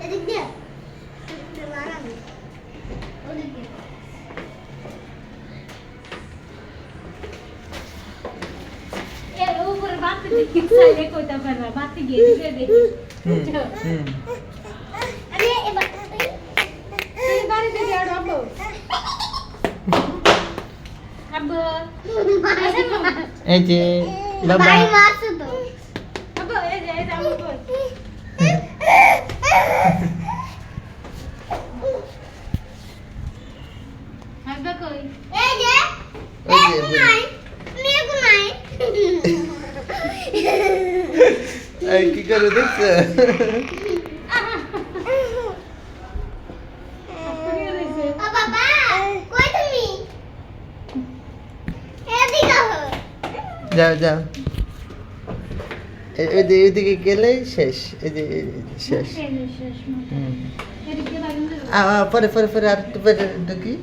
এদিক দিয়ে লাগানো ওদিক দিয়ে এর উপরে বাতি দেখি সাইডে কইতা পারবা বাতি গিয়ে দিবে দেখি আরে এবার এই বাড়িতে দিয়ে আবো আবো এই যে বাবা ভাই মারছে তো আবো এই যে আবো কই আবো কই এই যে ওই যে নাই মেগু নাই এই কি করে দেখছে ও বাবা কই তুমি এদিকে আহ যাও যাও এদিকে গেলে শেষ এই যে শেষ শেষ শেষ হুম এদিকে বাগুন পরে আর একটু পরে ঢুকি